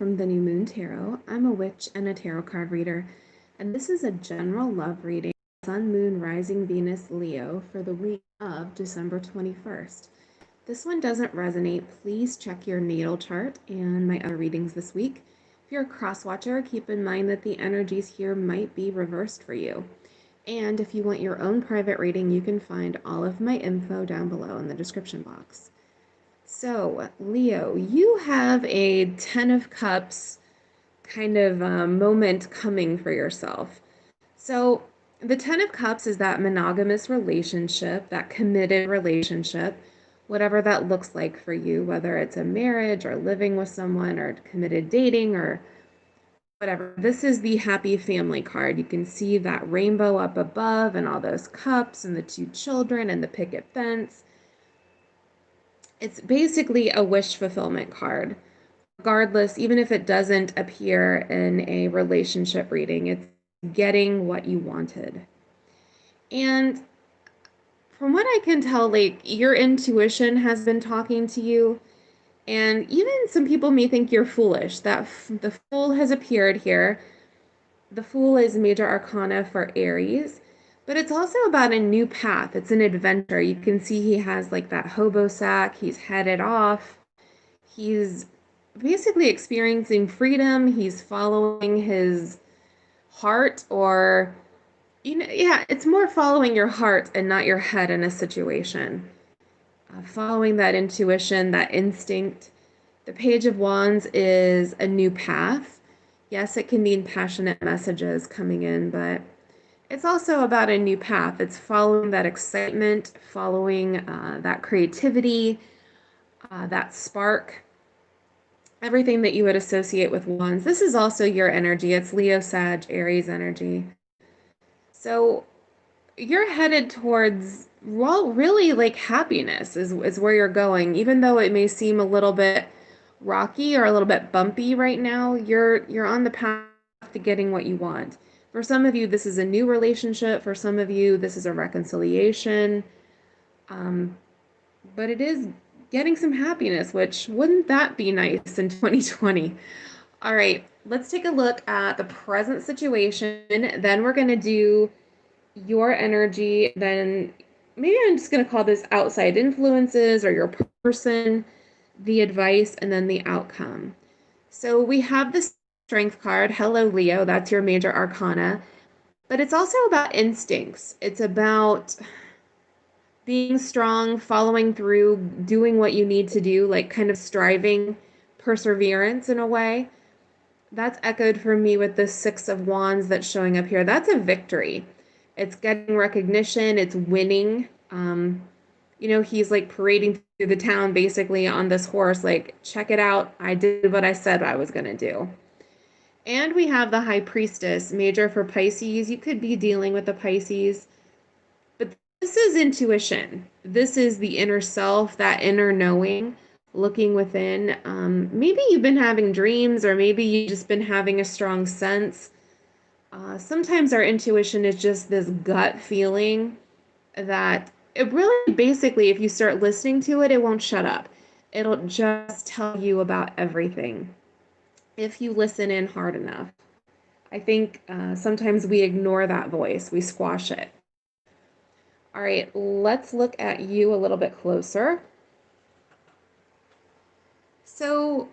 from the New Moon Tarot. I'm a witch and a tarot card reader, and this is a general love reading, Sun, Moon, Rising, Venus, Leo, for the week of December 21st. This one doesn't resonate. Please check your natal chart and my other readings this week. If you're a cross watcher, keep in mind that the energies here might be reversed for you. And if you want your own private reading, you can find all of my info down below in the description box. So, Leo, you have a 10 of Cups kind of moment coming for yourself. So, the 10 of Cups is that monogamous relationship, that committed relationship, whatever that looks like for you, whether it's a marriage or living with someone or committed dating or whatever. This is the happy family card. You can see that rainbow up above and all those cups and the two children and the picket fence. It's basically a wish fulfillment card. Regardless, even if it doesn't appear in a relationship reading, it's getting what you wanted. And from what I can tell, like, your intuition has been talking to you. And even some people may think you're foolish. That the Fool has appeared here. The Fool is major arcana for Aries, but it's also about a new path. It's an adventure. You can see he has like that hobo sack. He's headed off. He's basically experiencing freedom. He's following his heart, or, yeah, it's more following your heart and not your head in a situation. Following that intuition, that instinct. The Page of Wands is a new path. Yes, it can mean passionate messages coming in, but it's also about a new path. It's following that excitement, following that creativity, that spark, everything that you would associate with wands. This is also your energy. It's Leo, Sag, Aries energy. So you're headed towards, well, really like happiness is where you're going. Even though it may seem a little bit rocky or a little bit bumpy right now, you're on the path to getting what you want. For some of you, this is a new relationship. For some of you, this is a reconciliation. But it is getting some happiness, which wouldn't that be nice in 2020? All right, let's take a look at the present situation. Then we're going to do your energy. Then maybe I'm just going to call this outside influences or your person, the advice, and then the outcome. So we have the Strength card. Hello, Leo. That's your major arcana. But it's also about instincts. It's about being strong, following through, doing what you need to do, like kind of striving, perseverance in a way. That's echoed for me with the Six of Wands that's showing up here. That's a victory. It's getting recognition. It's winning. He's like parading through the town basically on this horse, like, check it out. I did what I said I was going to do. And we have the High Priestess, major for Pisces. You could be dealing with the Pisces. But this is intuition. This is the inner self, that inner knowing, looking within. Maybe you've been having dreams, or maybe you've just been having a strong sense. Sometimes our intuition is just this gut feeling that it really, basically, if you start listening to it, it won't shut up. It'll just tell you about everything if you listen in hard enough. I think sometimes we ignore that voice. We squash it. All right, let's look at you a little bit closer. So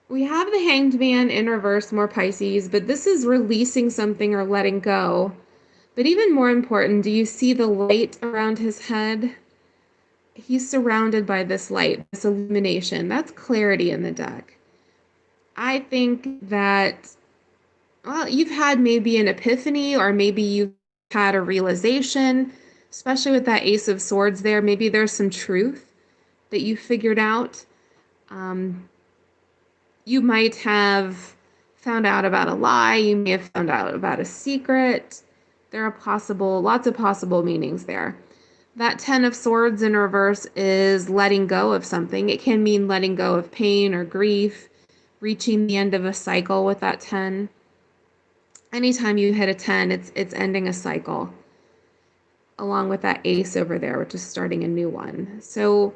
we have the Hanged Man in reverse, more Pisces, but this is releasing something or letting go. But even more important, do you see the light around his head? He's surrounded by this light, this illumination. That's clarity in the deck. I think that, well, you've had maybe an epiphany, or maybe you've had a realization, especially with that Ace of Swords there. Maybe there's some truth that you figured out. You might have found out about a lie. You may have found out about a secret. There are lots of possible meanings there. That Ten of Swords in reverse is letting go of something. It can mean letting go of pain or grief, reaching the end of a cycle with that 10. Anytime you hit a 10, it's ending a cycle, along with that Ace over there, which is starting a new one. So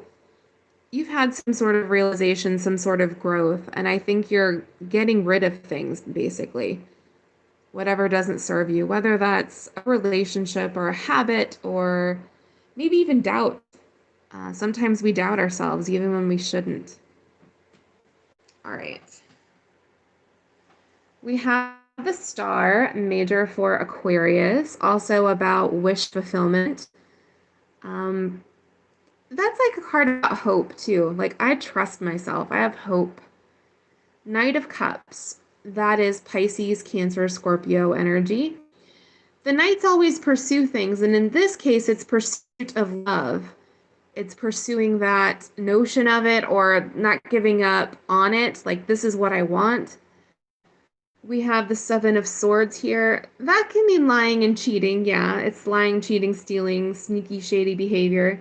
you've had some sort of realization, some sort of growth, and I think you're getting rid of things basically. Whatever doesn't serve you, whether that's a relationship or a habit or maybe even doubt. Sometimes we doubt ourselves even when we shouldn't. All right. We have the star major for Aquarius, also about wish fulfillment. Um, that's like a card about hope too. Like I trust myself. I have hope. Knight of Cups. That is Pisces, Cancer, Scorpio energy. The knights always pursue things, and in this case, it's pursuit of love. It's pursuing that notion of it or not giving up on it. Like, this is what I want. We have the Seven of Swords here. That can mean lying and cheating. Yeah, it's lying, cheating, stealing, sneaky, shady behavior.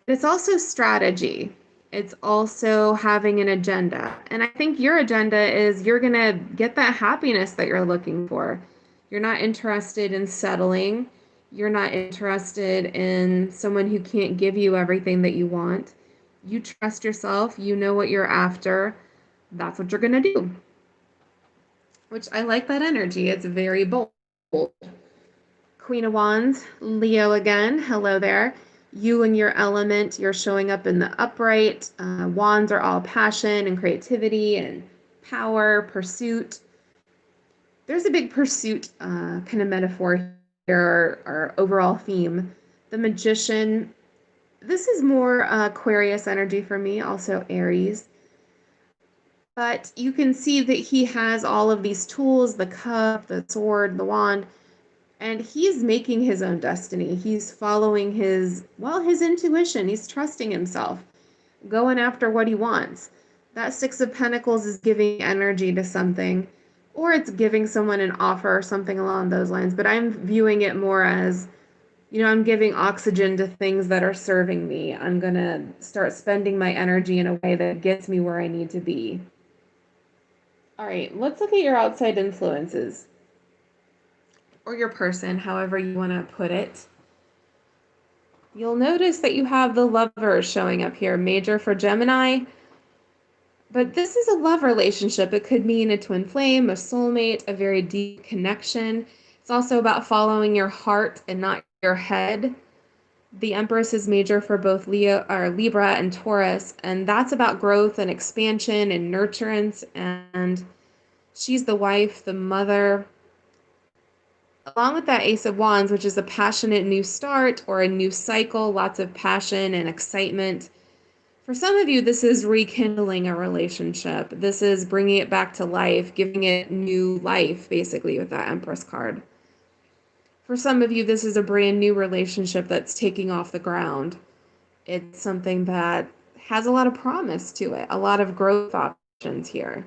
But it's also strategy. It's also having an agenda. And I think your agenda is you're going to get that happiness that you're looking for. You're not interested in settling. You're not interested in someone who can't give you everything that you want. You trust yourself. You know what you're after. That's what you're going to do. Which I like that energy. It's very bold. Queen of Wands, Leo again. Hello there. You and your element, you're showing up in the upright. Wands are all passion and creativity and power, pursuit. There's a big pursuit kind of metaphor here, or overall theme. The Magician, this is more Aquarius energy for me, also Aries. But you can see that he has all of these tools, the cup, the sword, the wand, and he's making his own destiny. He's following his intuition. He's trusting himself, going after what he wants. That Six of Pentacles is giving energy to something, or it's giving someone an offer or something along those lines. But I'm viewing it more as, I'm giving oxygen to things that are serving me. I'm going to start spending my energy in a way that gets me where I need to be. All right, let's look at your outside influences. Or your person, however you want to put it. You'll notice that you have the Lovers showing up here, major for Gemini. But this is a love relationship. It could mean a twin flame, a soulmate, a very deep connection. It's also about following your heart and not your head. The Empress is major for both Libra and Taurus, and that's about growth and expansion and nurturance. And she's the wife, the mother, along with that Ace of Wands, which is a passionate new start or a new cycle, lots of passion and excitement. For some of you, this is rekindling a relationship. This is bringing it back to life, giving it new life, basically, with that Empress card. For some of you, this is a brand new relationship that's taking off the ground. It's something that has a lot of promise to it, a lot of growth options here.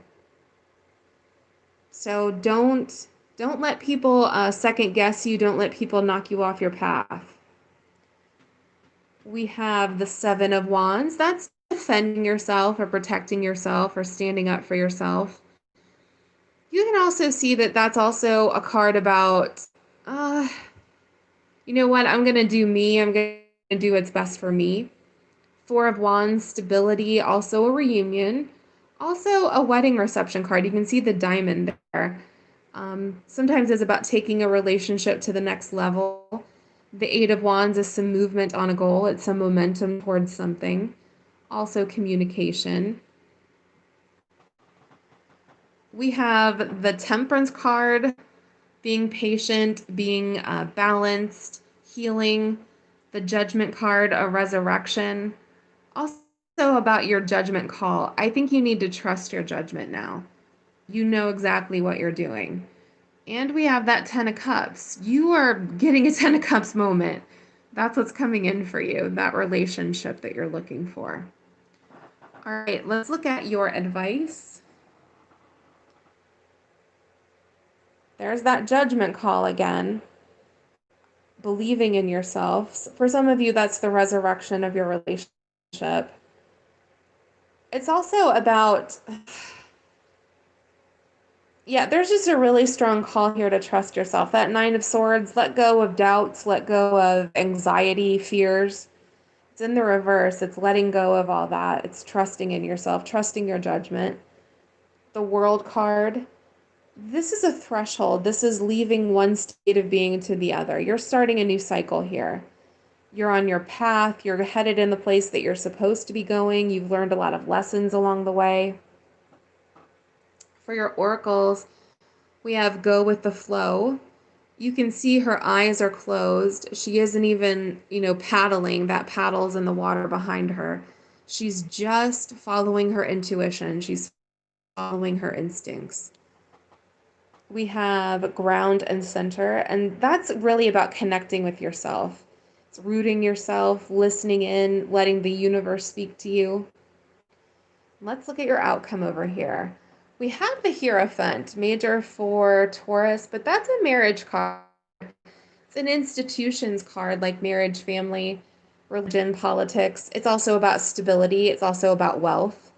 So don't let people second guess you. Don't let people knock you off your path. We have the Seven of Wands. That's defending yourself or protecting yourself or standing up for yourself. You can also see that that's also a card about, you know what, I'm going to do me. I'm going to do what's best for me. Four of Wands, stability, also a reunion. Also a wedding reception card. You can see the diamond there. Sometimes it's about taking a relationship to the next level. The Eight of Wands is some movement on a goal. It's some momentum towards something. Also communication. We have the Temperance card, being patient, being balanced, healing. The Judgment card, a resurrection. Also about your judgment call. I think you need to trust your judgment now. You know exactly what you're doing. And we have that Ten of Cups. You are getting a Ten of Cups moment. That's what's coming in for you, that relationship that you're looking for. All right, let's look at your advice. There's that judgment call again. Believing in yourself. For some of you, that's the resurrection of your relationship. It's also about, there's just a really strong call here to trust yourself. That Nine of Swords, let go of doubts, let go of anxiety, fears. It's in the reverse. It's letting go of all that. It's trusting in yourself, trusting your judgment. The World card. This is a threshold. This is leaving one state of being to the other. You're starting a new cycle here. You're on your path. You're headed in the place that you're supposed to be going. You've learned a lot of lessons along the way. For your oracles, we have go with the flow. You can see her eyes are closed. She isn't even, paddling. That paddle's in the water behind her. She's just following her intuition. She's following her instincts. We have ground and center, and that's really about connecting with yourself. It's rooting yourself, listening in, letting the universe speak to you. Let's look at your outcome over here. We have the Hierophant, major for Taurus, but that's a marriage card. It's an institutions card like marriage, family, religion, politics. It's also about stability. It's also about wealth.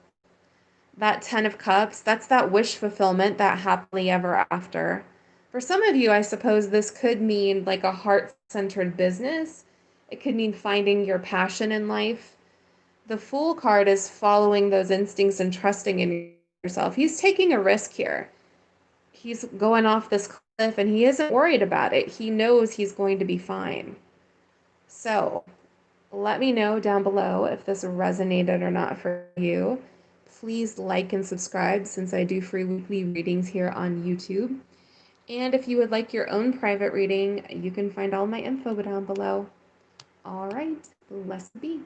That 10 of Cups, that's that wish fulfillment, that happily ever after. For some of you, I suppose this could mean like a heart-centered business. It could mean finding your passion in life. The Fool card is following those instincts and trusting in yourself. He's taking a risk here. He's going off this cliff and he isn't worried about it. He knows he's going to be fine. So let me know down below if this resonated or not for you. Please like and subscribe since I do free weekly readings here on YouTube. And if you would like your own private reading, you can find all my info down below. All right, let's be.